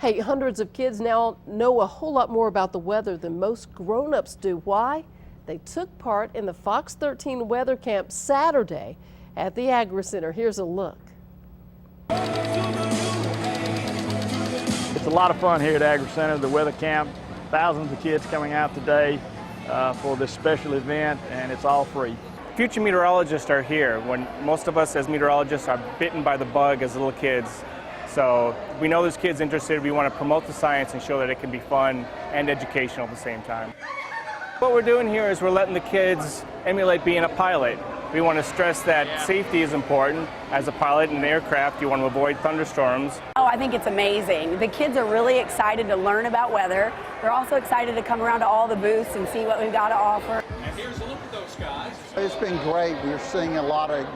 Hey, hundreds of kids now know a whole lot more about the weather than most grown-ups do. Why? They took part in the Fox 13 weather camp Saturday at the Agri Center. Here's a look. It's a lot of fun here at Agri Center, the weather camp. Thousands of kids coming out today for this special event, and it's all free. Future meteorologists are here when most of us as meteorologists are bitten by the bug as little kids. So we know there's kids interested. We want to promote the science and show that it can be fun and educational at the same time. What we're doing here is we're letting the kids emulate being a pilot. We want to stress that safety is important. As a pilot in an aircraft, you want to avoid thunderstorms. Oh, I think it's amazing. The kids are really excited to learn about weather. They're also excited to come around to all the booths and see what we've got to offer. And here's a look at those guys. It's been great. We're seeing a lot of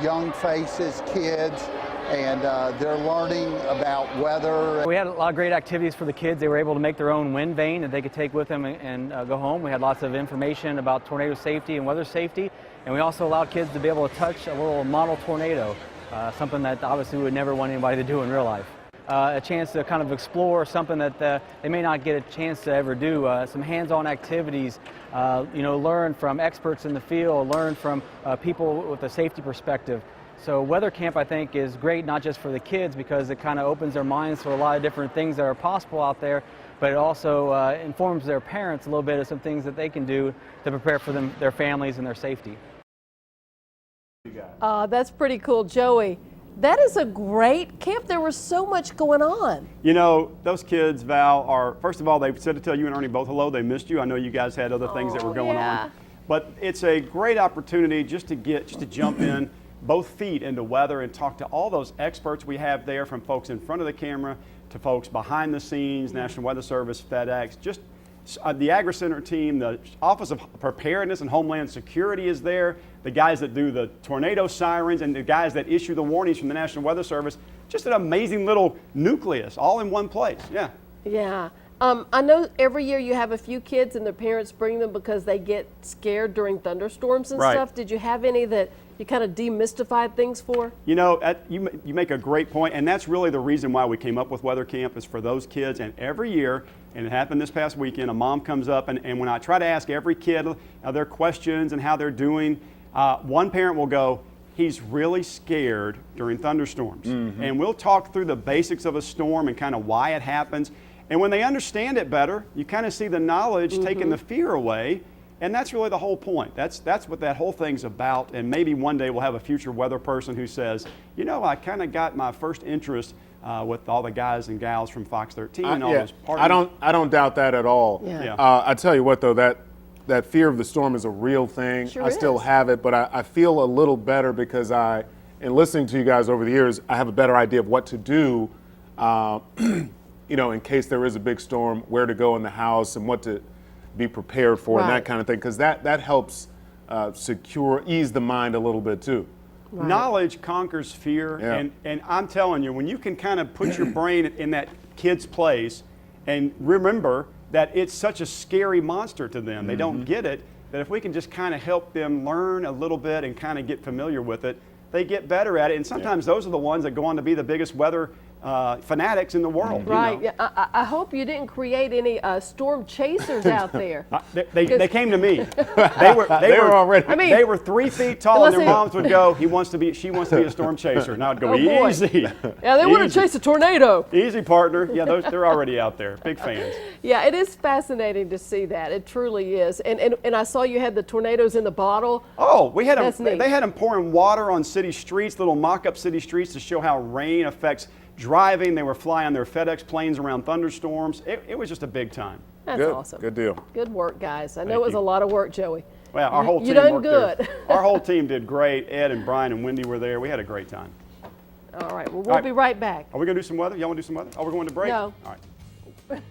young faces, kids, and they're learning about weather. We had a lot of great activities for the kids. They were able to make their own wind vane that they could take with them and go home. We had lots of information about tornado safety and weather safety, and we also allowed kids to be able to touch a little model tornado, something that obviously we would never want anybody to do in real life. A chance to kind of explore something that they may not get a chance to ever do, some hands-on activities, learn from experts in the field, learn from people with a safety perspective. So weather camp, I think, is great not just for the kids because it kind of opens their minds to a lot of different things that are possible out there, but it also informs their parents a little bit of some things that they can do to prepare for their families and their safety. That's pretty cool, Joey. That is a great camp. There was so much going on. You know, those kids, Val, are, first of all, they said to tell you and Ernie both hello. They missed you. I know you guys had other things that were going on. But it's a great opportunity just to jump in both feet into weather and talk to all those experts we have there, from folks in front of the camera to folks behind the scenes, National Weather Service, FedEx, just the Agri Center team, the Office of Preparedness and Homeland Security is there, the guys that do the tornado sirens and the guys that issue the warnings from the National Weather Service. Just an amazing little nucleus all in one place. Yeah. Yeah. I know every year you have a few kids and their parents bring them because they get scared during thunderstorms and stuff. Did you have any that you kind of demystified things for? You know, you make a great point, and that's really the reason why we came up with Weather Camp, is for those kids. And every year, and it happened this past weekend, a mom comes up, and when I try to ask every kid their questions and how they're doing, one parent will go, "He's really scared during thunderstorms." And we'll talk through the basics of a storm and kind of why it happens. And when they understand it better, you kind of see the knowledge taking the fear away. And that's really the whole point. That's what that whole thing's about. And maybe one day we'll have a future weather person who says, you know, I kind of got my first interest with all the guys and gals from Fox 13 and all those parties. I don't doubt that at all. I tell you what, though, that fear of the storm is a real thing. Sure I still have it, but I feel a little better because in listening to you guys over the years, I have a better idea of what to do, in case there is a big storm, where to go in the house and what to be prepared for and that kind of thing, because that helps ease the mind a little bit too. Knowledge conquers fear, and I'm telling you, when you can kind of put your brain in that kid's place and remember that it's such a scary monster to them, they don't get it, that if we can just kind of help them learn a little bit and kind of get familiar with it, they get better at it. And sometimes those are the ones that go on to be the biggest weather fanatics in the world. Right. You know? I hope you didn't create any storm chasers out there. They came to me. They were already. I mean, they were 3 feet tall, and their moms would go, she wants to be a storm chaser. And I'd go, easy. Yeah, they want to chase a tornado. Easy, partner. Yeah, they're already out there. Big fans. Yeah, it is fascinating to see that. It truly is. And I saw you had the tornadoes in the bottle. Oh, we had them. They had them pouring water on city streets, little mock-up city streets, to show how rain affects driving. They were flying their FedEx planes around thunderstorms. It was just a big time. That's awesome. Good deal. Good work, guys. I know it was a lot of work, Joey. Well, our whole team worked good. Our whole team did great. Ed and Brian and Wendy were there. We had a great time. All right. Well, we'll be right back. Are we going to do some weather? Y'all want to do some weather? Oh, we're going to break? No. All right.